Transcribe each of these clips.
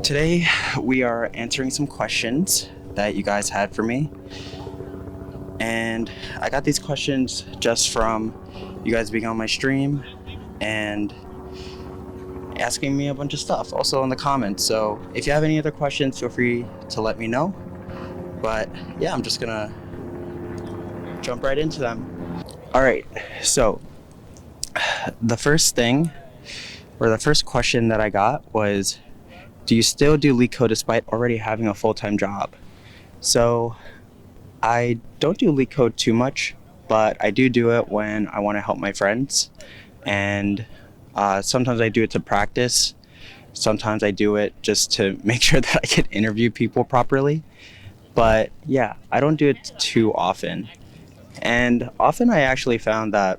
Today we are answering some questions that you guys had for me, and I got these questions just from you guys being on my stream and asking me a bunch of stuff also in the comments. So if you have any other questions, feel free to let me know. But yeah, I'm just gonna jump right into them. All right, so the first question that I got was, do you still do leetcode despite already having a full-time job? So I don't do leetcode too much, but I do it when I want to help my friends. And sometimes I do it to practice. Sometimes I do it just to make sure that I can interview people properly. But yeah, I don't do it too often. And often I actually found that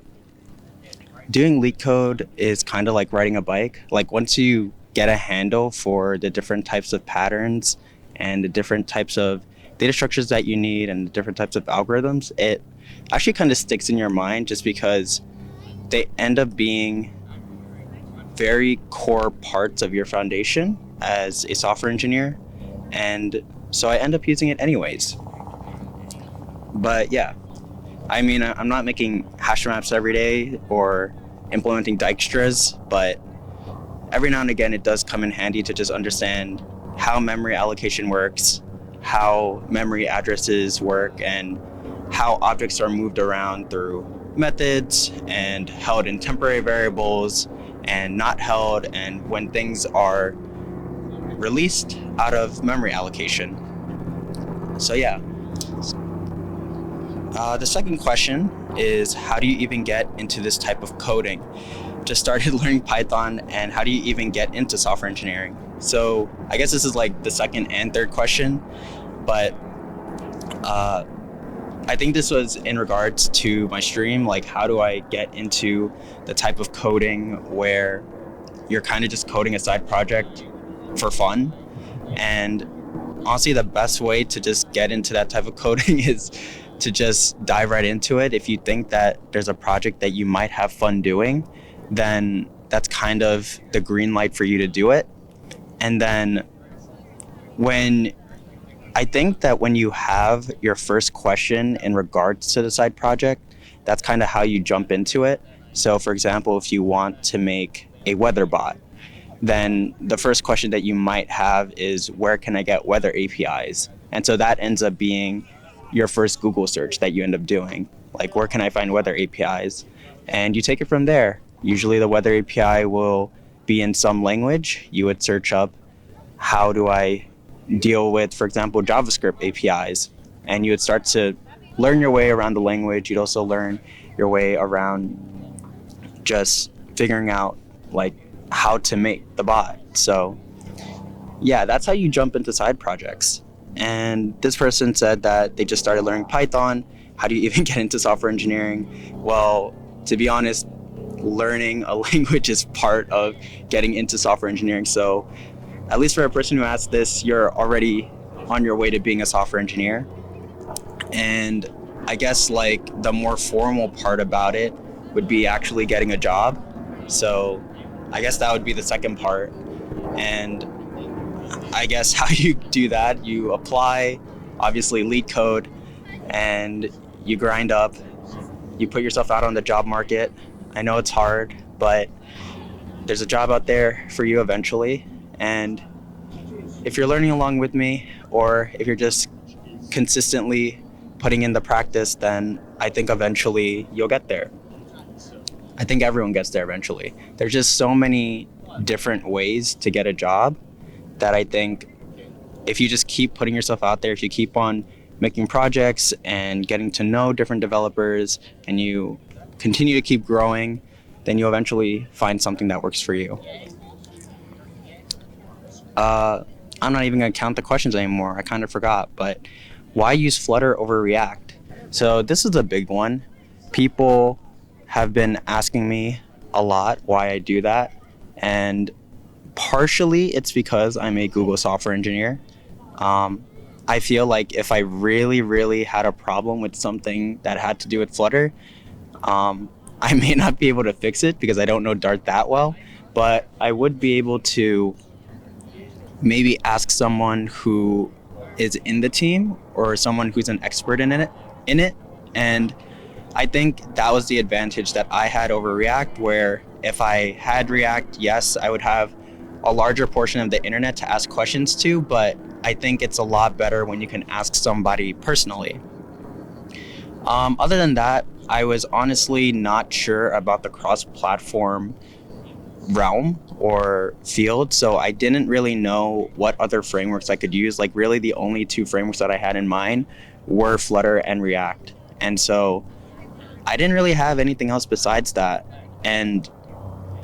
doing leetcode is kind of like riding a bike. Like once you get a handle for the different types of patterns and the different types of data structures that you need and the different types of algorithms, it actually kind of sticks in your mind just because they end up being very core parts of your foundation as a software engineer. And so I end up using it anyways. But yeah, I mean, I'm not making hash maps every day or implementing Dijkstra's, but every now and again it does come in handy to just understand how memory allocation works, how memory addresses work, and how objects are moved around through methods and held in temporary variables and not held, and when things are released out of memory allocation. So yeah. The second question is, how do you even get into this type of coding? Just started learning Python, and how do you even get into software engineering? So I guess this is like the second and third question, but I think this was in regards to my stream, like how do I get into the type of coding where you're kind of just coding a side project for fun. And honestly, the best way to just get into that type of coding is to just dive right into it. If you think that there's a project that you might have fun doing, then that's kind of the green light for you to do it. And then I think that when you have your first question in regards to the side project, that's kind of how you jump into it. So for example, if you want to make a weather bot, then the first question that you might have is, where can I get weather APIs? And so that ends up being your first Google search that you end up doing. Like, where can I find weather APIs? And you take it from there. Usually the weather API will be in some language. You would search up, how do I deal with, for example, JavaScript APIs? And you would start to learn your way around the language. You'd also learn your way around just figuring out like how to make the bot. So yeah, that's how you jump into side projects. And this person said that they just started learning Python. How do you even get into software engineering? Well, to be honest, learning a language is part of getting into software engineering. So at least for a person who asked this, you're already on your way to being a software engineer. And I guess like the more formal part about it would be actually getting a job. So I guess that would be the second part. And I guess how you do that, you apply, obviously leetcode, and you grind up, you put yourself out on the job market. I know it's hard, but there's a job out there for you eventually. And if you're learning along with me, or if you're just consistently putting in the practice, then I think eventually you'll get there. I think everyone gets there eventually. There's just so many different ways to get a job that I think if you just keep putting yourself out there, if you keep on making projects and getting to know different developers, and you continue to keep growing, then you'll eventually find something that works for you. I'm not even going to count the questions anymore. I kind of forgot, but why use Flutter over React? So this is a big one. People have been asking me a lot why I do that, and partially it's because I'm a Google software engineer. I feel like if I really had a problem with something that had to do with Flutter, I may not be able to fix it because I don't know Dart that well, but I would be able to maybe ask someone who is in the team or someone who's an expert in it. And I think that was the advantage that I had over React, where if I had React, yes, I would have a larger portion of the internet to ask questions to, but I think it's a lot better when you can ask somebody personally. Other than that, I was honestly not sure about the cross-platform realm or field, so I didn't really know what other frameworks I could use. Like, really the only two frameworks that I had in mind were Flutter and React. And so I didn't really have anything else besides that. And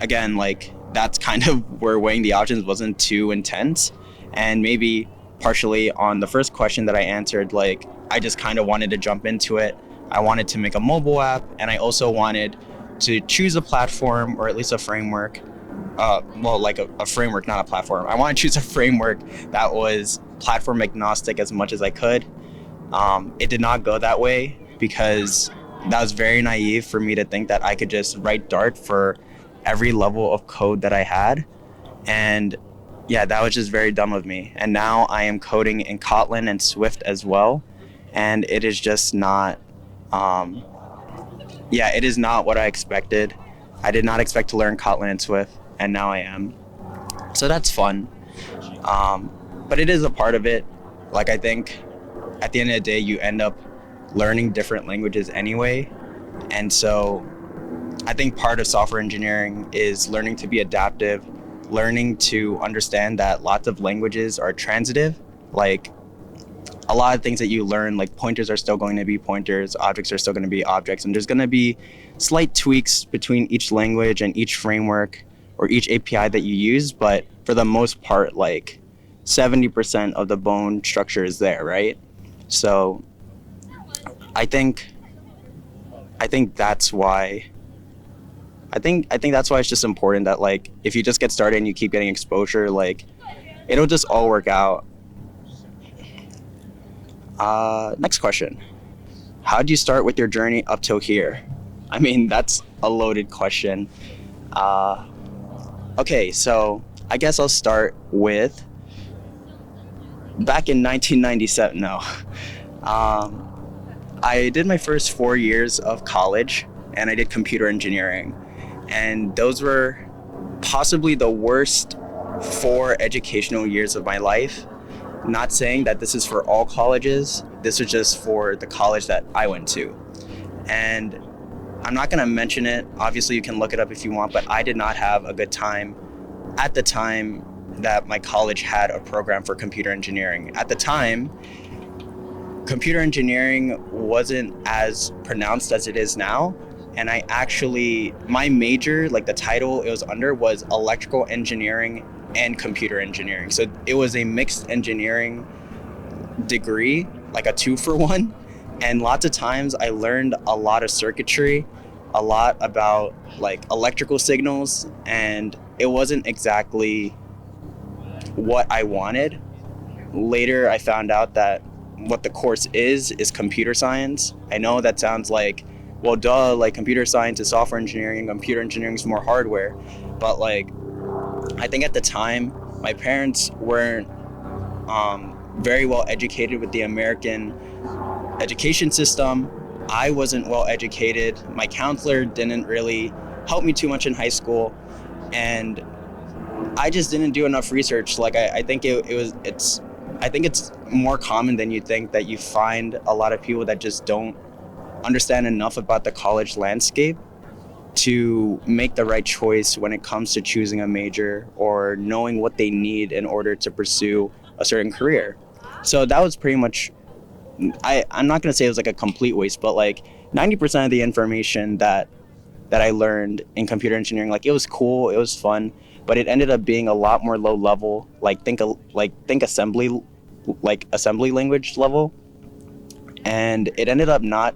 again, like, that's kind of where weighing the options wasn't too intense. And maybe partially on the first question that I answered, like, I just kind of wanted to jump into it. I wanted to make a mobile app, and I also wanted to choose a platform or at least a framework. Like a framework, not a platform. I want to choose a framework that was platform agnostic as much as I could. It did not go that way because that was very naive for me to think that I could just write Dart for every level of code that I had. And yeah, that was just very dumb of me. And now I am coding in Kotlin and Swift as well. And it is just not, it is not what I expected. I did not expect to learn Kotlin and Swift, and now I am. So that's fun. But it is a part of it. Like, I think at the end of the day, you end up learning different languages anyway. And so I think part of software engineering is learning to be adaptive, learning to understand that lots of languages are transitive. Like, a lot of things that you learn, like pointers are still going to be pointers, objects are still going to be objects, and there's going to be slight tweaks between each language and each framework or each API that you use, but for the most part, like 70% of the bone structure is there, right? So I think that's why I think that's why it's just important that, like, if you just get started and you keep getting exposure, like, it'll just all work out. Next question. How do you start with your journey up till here? I mean, that's a loaded question. Okay, so I guess I'll start with back in 1997. No. I did my first 4 years of college, and I did computer engineering. And those were possibly the worst 4 educational years of my life. Not saying that this is for all colleges. This was just for the college that I went to. And I'm not going to mention it. Obviously, you can look it up if you want, but I did not have a good time at the time that my college had a program for computer engineering. At the time, computer engineering wasn't as pronounced as it is now. And my major, like the title it was under, was electrical engineering and computer engineering. So it was a mixed engineering degree, like a 2-for-1. And lots of times I learned a lot of circuitry, a lot about like electrical signals, and it wasn't exactly what I wanted. Later I found out that what the course is computer science. I know that sounds like, well, duh, like computer science is software engineering, computer engineering is more hardware. But like, I think at the time, my parents weren't very well educated with the American education system. I wasn't well educated. My counselor didn't really help me too much in high school, and I just didn't do enough research. Like, I think it's more common than you think that you find a lot of people that just don't understand enough about the college landscape to make the right choice when it comes to choosing a major or knowing what they need in order to pursue a certain career. So that was pretty much, I'm not going to say it was like a complete waste, but like 90% of the information that I learned in computer engineering, like, it was cool, it was fun, but it ended up being a lot more low level, like think assembly language level. And it ended up not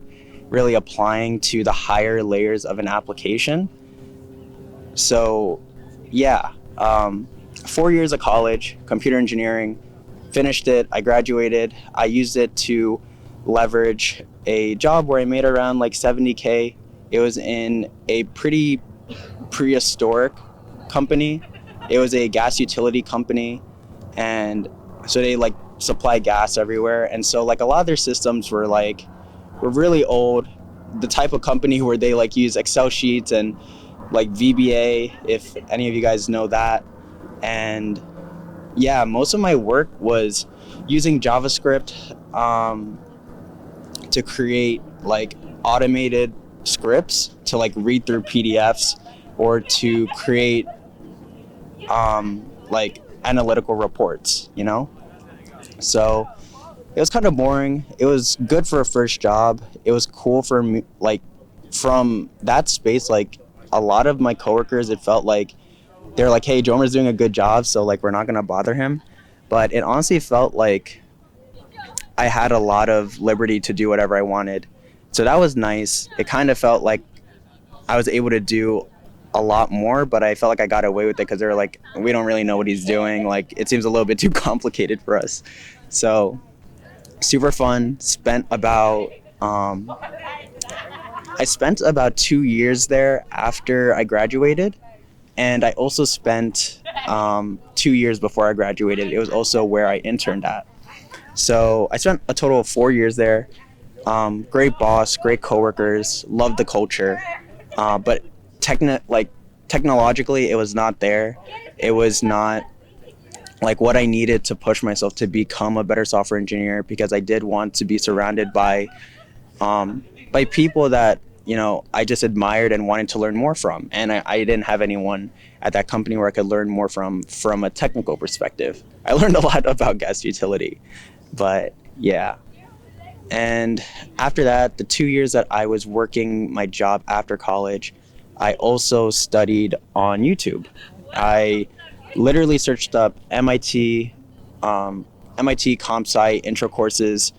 really applying to the higher layers of an application. So yeah, 4 years of college, computer engineering, finished it, I graduated. I used it to leverage a job where I made around like 70K. It was in a pretty prehistoric company. It was a gas utility company, and so they like supply gas everywhere. And so like a lot of their systems were really old, the type of company where they like use Excel sheets and like VBA, if any of you guys know that. And yeah, most of my work was using JavaScript to create like automated scripts to like read through PDFs or to create like analytical reports, you know? So it was kind of boring. It was good for a first job. It was cool for me, like from that space, like a lot of my coworkers, it felt like they're like, hey, Joemer's doing a good job, so like we're not gonna bother him. But it honestly felt like I had a lot of liberty to do whatever I wanted. So that was nice. It kind of felt like I was able to do a lot more, but I felt like I got away with it because they were like, we don't really know what he's doing. Like, it seems a little bit too complicated for us. So super fun. I spent about 2 years there after I graduated. And I also spent 2 years before I graduated. It was also where I interned at. So I spent a total of 4 years there. Great boss, great coworkers, loved the culture. But technologically, it was not there. It was not like what I needed to push myself to become a better software engineer, because I did want to be surrounded by people that, you know, I just admired and wanted to learn more from. And I didn't have anyone at that company where I could learn more from a technical perspective. I learned a lot about gas utility, but yeah. And after that, the 2 years that I was working my job after college, I also studied on YouTube. I literally searched up MIT comp sci intro courses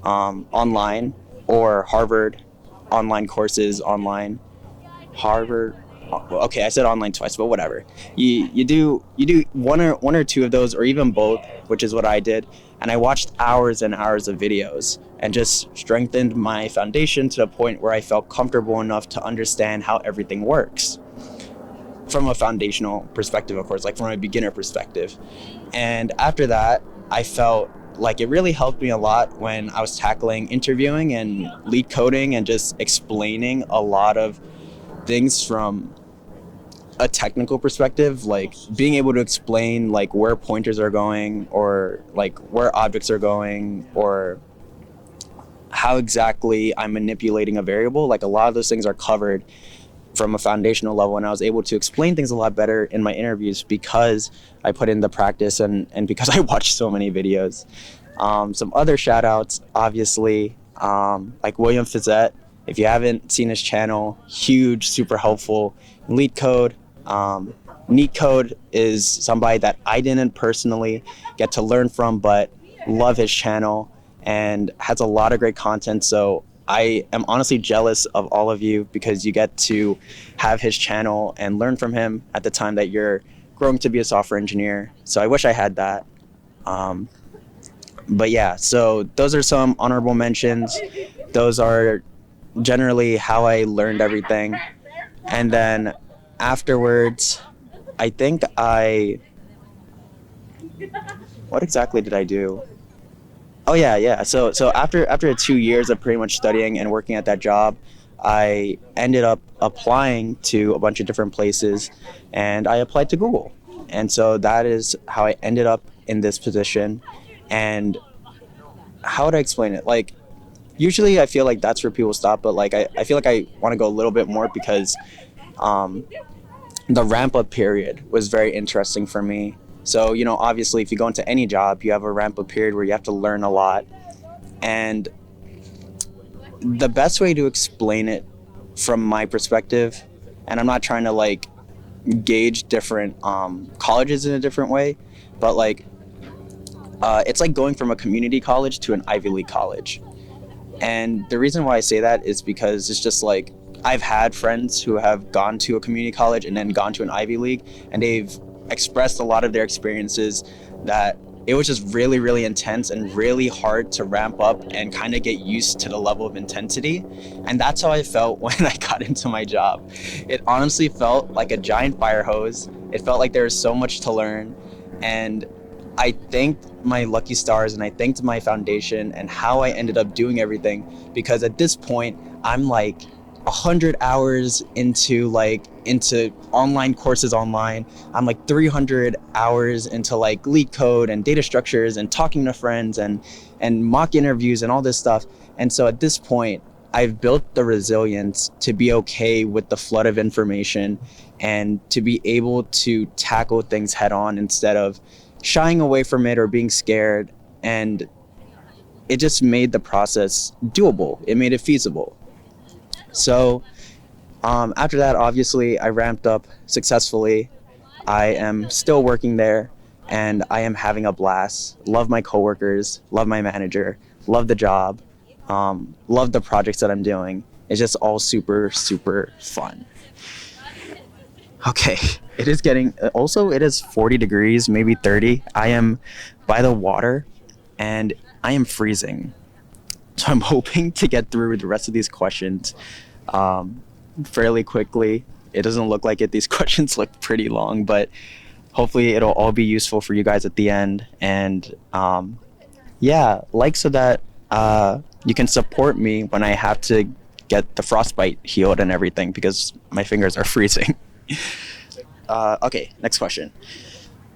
online, or Harvard online courses online. Harvard. Okay, I said online twice, but whatever. You do one or two of those, or even both, which is what I did. And I watched hours and hours of videos and just strengthened my foundation to the point where I felt comfortable enough to understand how everything works from a foundational perspective, of course, like from a beginner perspective. And after that, I felt like it really helped me a lot when I was tackling interviewing and lead coding and just explaining a lot of things from a technical perspective, like being able to explain like where pointers are going, or like where objects are going, or how exactly I'm manipulating a variable. Like a lot of those things are covered from a foundational level, and I was able to explain things a lot better in my interviews because I put in the practice and because I watched so many videos. Some other shout outs, obviously, like William Fizzette. If you haven't seen his channel, huge, super helpful. LeetCode. NeetCode is somebody that I didn't personally get to learn from, but love his channel and has a lot of great content. So I am honestly jealous of all of you because you get to have his channel and learn from him at the time that you're growing to be a software engineer. So I wish I had that. But yeah, so those are some honorable mentions. Those are generally how I learned everything. And then afterwards, I think what exactly did I do? Oh yeah. So after 2 years of pretty much studying and working at that job, I ended up applying to a bunch of different places, and I applied to Google. And so that is how I ended up in this position. And how would I explain it? Like, usually I feel like that's where people stop, but like I feel like I want to go a little bit more because the ramp up period was very interesting for me. So, you know, obviously if you go into any job, you have a ramp up period where you have to learn a lot. And the best way to explain it from my perspective, and I'm not trying to like gauge different colleges in a different way, but like it's like going from a community college to an Ivy League college. And the reason why I say that is because it's just like I've had friends who have gone to a community college and then gone to an Ivy League, and they've expressed a lot of their experiences that it was just really, really intense and really hard to ramp up and kind of get used to the level of intensity. And that's how I felt when I got into my job. It honestly felt like a giant fire hose. It felt like there was so much to learn. And I thanked my lucky stars and I thanked my foundation and how I ended up doing everything, because at this point I'm like 100 hours into online courses online. I'm like 300 hours into like LeetCode and data structures and talking to friends and mock interviews and all this stuff. And so at this point, I've built the resilience to be okay with the flood of information and to be able to tackle things head on instead of shying away from it or being scared. And it just made the process doable. It made it feasible. So after that, obviously, I ramped up successfully. I am still working there and I am having a blast. Love my coworkers, love my manager, love the job, love the projects that I'm doing. It's just all super, super fun. Okay, it is 40 degrees, maybe 30. I am by the water and I am freezing. So I'm hoping to get through the rest of these questions fairly quickly. It doesn't look like it. These questions look pretty long, but hopefully it'll all be useful for you guys at the end. And so that you can support me when I have to get the frostbite healed and everything, because my fingers are freezing. Okay, next question.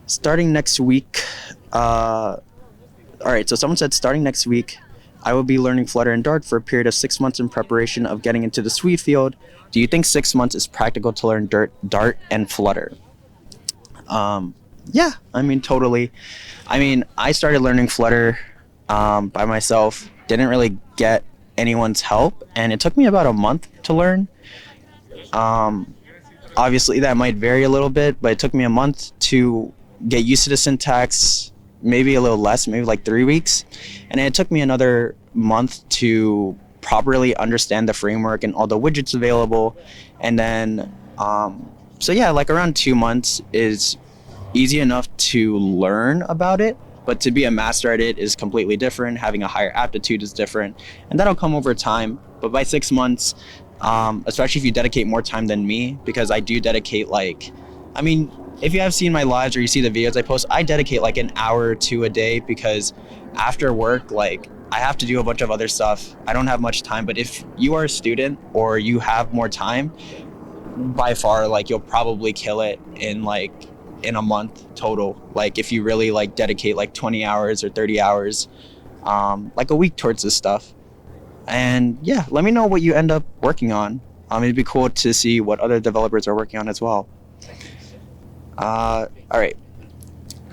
Starting next week, all right, so someone said starting next week, I will be learning Flutter and Dart for a period of 6 months in preparation of getting into the Sweet field. Do you think 6 months is practical to learn Dart and Flutter? Yeah, I mean, totally. I mean, I started learning Flutter by myself, didn't really get anyone's help, and it took me about a month to learn. Obviously, that might vary a little bit, but it took me a month to get used to the syntax, maybe a little less, maybe like 3 weeks. And it took me another month to properly understand the framework and all the widgets available. And then, like around 2 months is easy enough to learn about it. But to be a master at it is completely different. Having a higher aptitude is different. And that'll come over time. But by 6 months, especially if you dedicate more time than me, because I do dedicate if you have seen my lives or you see the videos I post, I dedicate like an hour or two a day, because after work, like I have to do a bunch of other stuff. I don't have much time, but if you are a student or you have more time, by far, like you'll probably kill it in a month total. Like if you really like dedicate like 20 hours or 30 hours, like a week towards this stuff. And yeah, let me know what you end up working on. It'd be cool to see what other developers are working on as well. All right.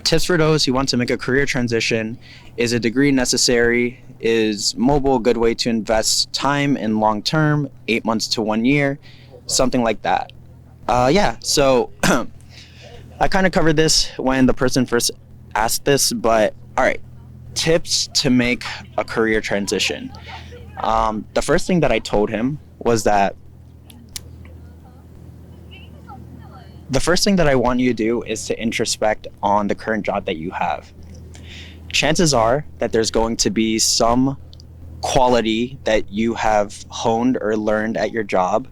Tips for those who want to make a career transition. Is a degree necessary? Is mobile a good way to invest time in long term, 8 months to 1 year? Something like that. So I kind of covered this when the person first asked this, but all right. Tips to make a career transition. The first thing that I told him was that the first thing that I want you to do is to introspect on the current job that you have. Chances are that there's going to be some quality that you have honed or learned at your job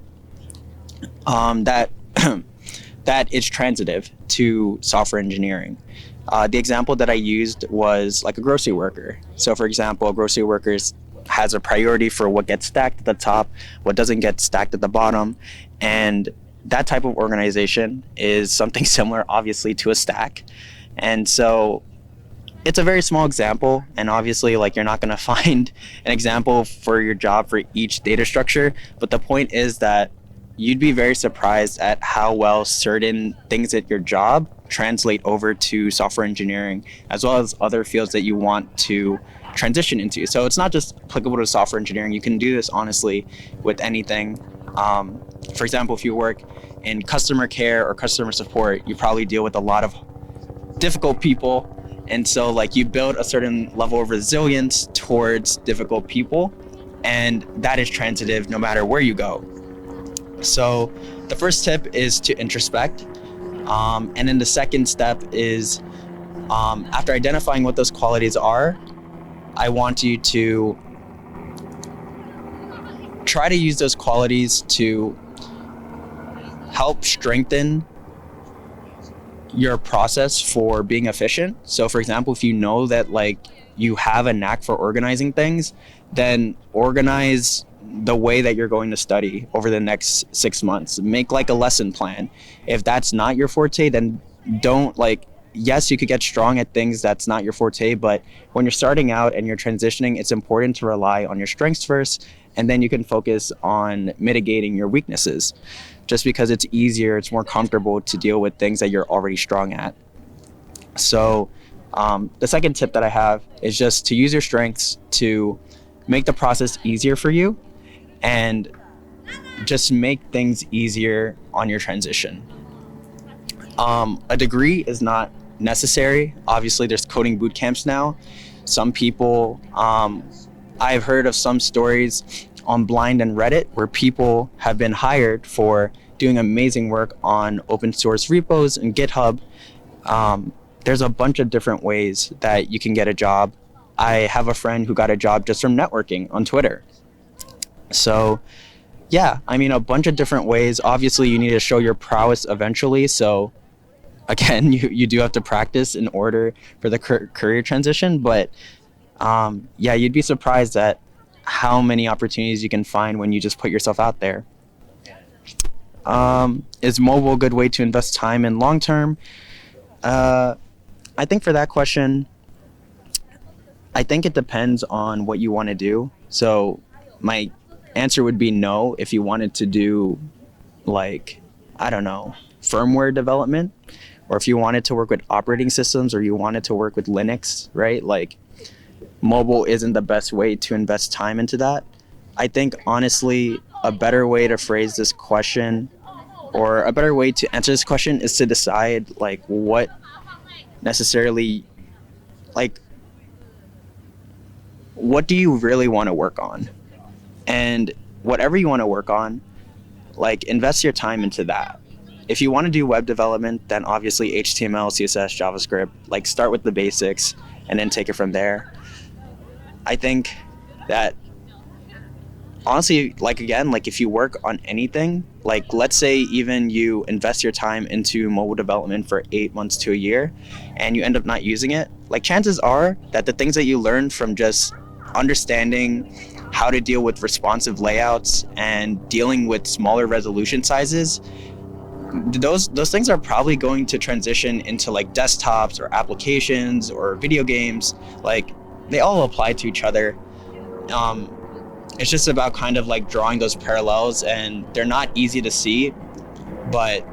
that that is transitive to software engineering. The example that I used was like a grocery worker. So for example, a grocery worker has a priority for what gets stacked at the top, what doesn't get stacked at the bottom, and that type of organization is something similar, obviously, to a stack. And so it's a very small example, and obviously, like, you're not going to find an example for your job for each data structure, but the point is that you'd be very surprised at how well certain things at your job translate over to software engineering, as well as other fields that you want to transition into. So it's not just applicable to software engineering. You can do this honestly with anything. For example, if you work in customer care or customer support, you probably deal with a lot of difficult people. And so like you build a certain level of resilience towards difficult people, and that is transitive no matter where you go. So the first tip is to introspect. And then the second step is after identifying what those qualities are, I want you to try to use those qualities to help strengthen your process for being efficient. So for example, if you know that like you have a knack for organizing things, then organize the way that you're going to study over the next 6 months. Make like a lesson plan. If that's not your forte, then don't like, yes, you could get strong at things that's not your forte, but when you're starting out and you're transitioning, it's important to rely on your strengths first, and then you can focus on mitigating your weaknesses. Just because it's easier, it's more comfortable to deal with things that you're already strong at. So the second tip that I have is just to use your strengths to make the process easier for you, and just make things easier on your transition. A degree is not necessary. Obviously, there's coding boot camps now. Some people, I've heard of some stories on Blind and Reddit where people have been hired for doing amazing work on open source repos and GitHub. There's a bunch of different ways that you can get a job. I have a friend who got a job just from networking on Twitter. So yeah, I mean, a bunch of different ways. Obviously, you need to show your prowess eventually. So again, you do have to practice in order for the career transition. But yeah, you'd be surprised at how many opportunities you can find when you just put yourself out there. Is mobile a good way to invest time in long term? I think for that question, I think it depends on what you want to do. So my answer would be no if you wanted to do like, I don't know, firmware development, or if you wanted to work with operating systems, or you wanted to work with Linux, right? Like mobile isn't the best way to invest time into that. I think honestly, a better way to phrase this question, or a better way to answer this question, is to decide like what necessarily, like, what do you really want to work on? And whatever you want to work on, like, invest your time into that. If you want to do web development, then obviously HTML, CSS, JavaScript, like start with the basics and then take it from there. I think that honestly, like again, like if you work on anything, like let's say even you invest your time into mobile development for 8 months to a year and you end up not using it, like chances are that the things that you learned from just understanding how to deal with responsive layouts and dealing with smaller resolution sizes, those things are probably going to transition into like desktops or applications or video games. Like they all apply to each other. It's just about kind of like drawing those parallels, and they're not easy to see, but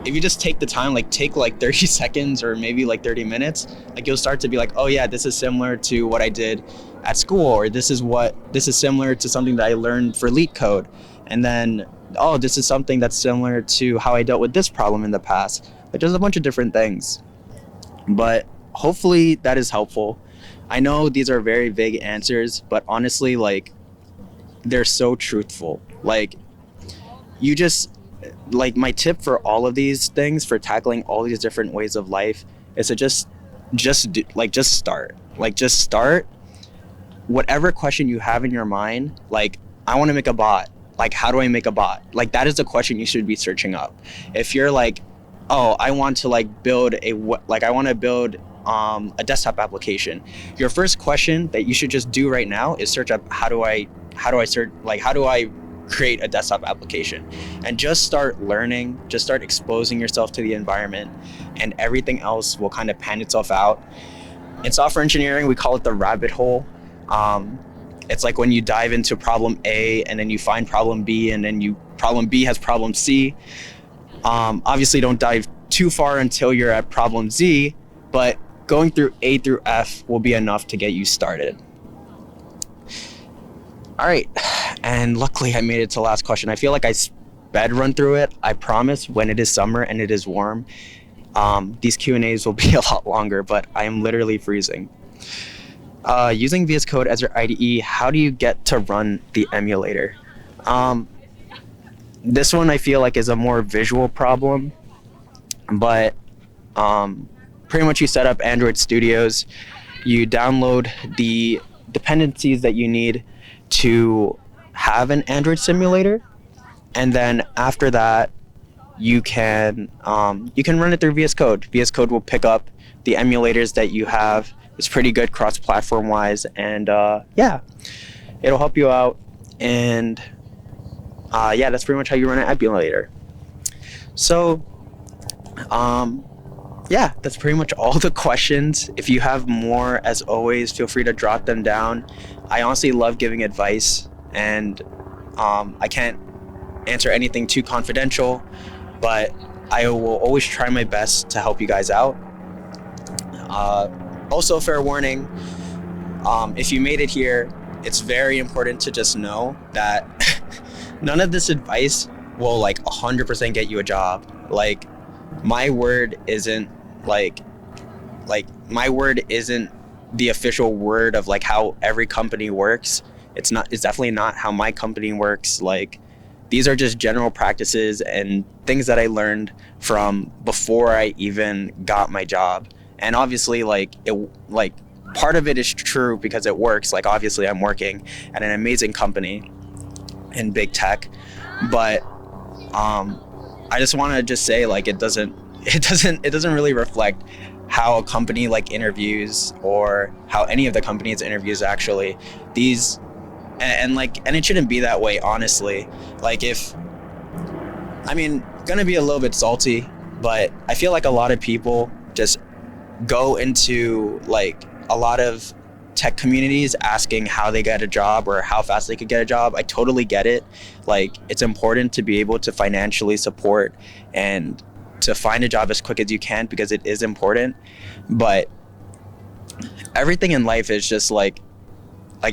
if you just take the time, like take like 30 seconds or maybe like 30 minutes, like you'll start to be like, oh yeah, this is similar to what I did at school, or this is similar to something that I learned for LeetCode. And then, oh, this is something that's similar to how I dealt with this problem in the past. Like there's a bunch of different things, but hopefully that is helpful. I know these are very vague answers, but honestly, like they're so truthful. Like you just, like my tip for all of these things, for tackling all these different ways of life, is to just start whatever question you have in your mind. Like, I want to make a bot. Like, how do I make a bot? Like, that is the question you should be searching up. If you're like, oh, I want to like build a desktop application, your first question that you should just do right now is search up how do I create a desktop application, and just start learning, just start exposing yourself to the environment, and everything else will kind of pan itself out. In software engineering, we call it the rabbit hole. It's like when you dive into problem A and then you find problem B, and then problem B has problem C. Obviously don't dive too far until you're at problem Z, but going through A through F will be enough to get you started. All right, and luckily I made it to the last question. I feel like I sped run through it. I promise when it is summer and it is warm, these Q&As will be a lot longer, but I am literally freezing. Using VS Code as your IDE, how do you get to run the emulator? This one I feel like is a more visual problem, but pretty much you set up Android Studios, you download the dependencies that you need to have an Android simulator, and then after that you can run it through VS Code. VS Code will pick up the emulators that you have. It's pretty good cross-platform wise, and yeah, it'll help you out. And yeah, that's pretty much how you run an emulator. So yeah, that's pretty much all the questions. If you have more, as always, feel free to jot them down. I honestly love giving advice, and I can't answer anything too confidential, but I will always try my best to help you guys out. Also, fair warning, if you made it here, it's very important to just know that none of this advice will like 100% get you a job. Like, my word isn't like my word isn't the official word of like how every company works. It's definitely not how my company works. Like, these are just general practices and things that I learned from before I even got my job. And obviously, like, part of it is true because it works. Like, obviously I'm working at an amazing company in big tech, but I just want to just say, like, it doesn't really reflect how a company like interviews, or how any of the companies interviews actually. These and it shouldn't be that way, honestly. Like, gonna be a little bit salty, but I feel like a lot of people just go into like a lot of tech communities asking how they get a job or how fast they could get a job. I totally get it. Like, it's important to be able to financially support and to find a job as quick as you can, because it is important. But everything in life is just like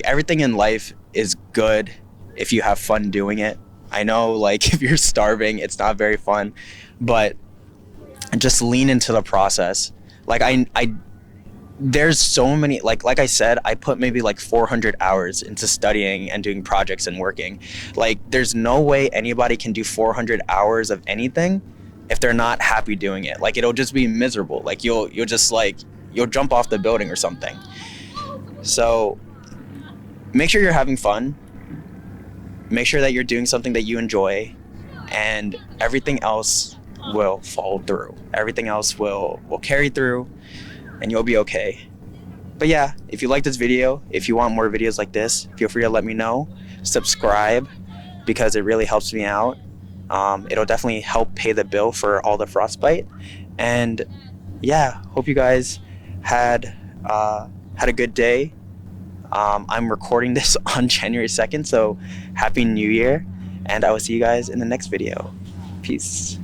everything in life is good if you have fun doing it. I know, like, if you're starving, it's not very fun, but just lean into the process. Like, there's so many, like I said, I put maybe like 400 hours into studying and doing projects and working. Like, there's no way anybody can do 400 hours of anything if they're not happy doing it. Like, it'll just be miserable. Like, you'll jump off the building or something. So make sure you're having fun. Make sure that you're doing something that you enjoy, and everything else will fall through. Everything else will carry through, and you'll be okay. But yeah, if you like this video, if you want more videos like this, feel free to let me know. Subscribe, because it really helps me out. It'll definitely help pay the bill for all the frostbite. And yeah, hope you guys had a good day. I'm recording this on January 2nd, so Happy New Year, and I will see you guys in the next video. Peace.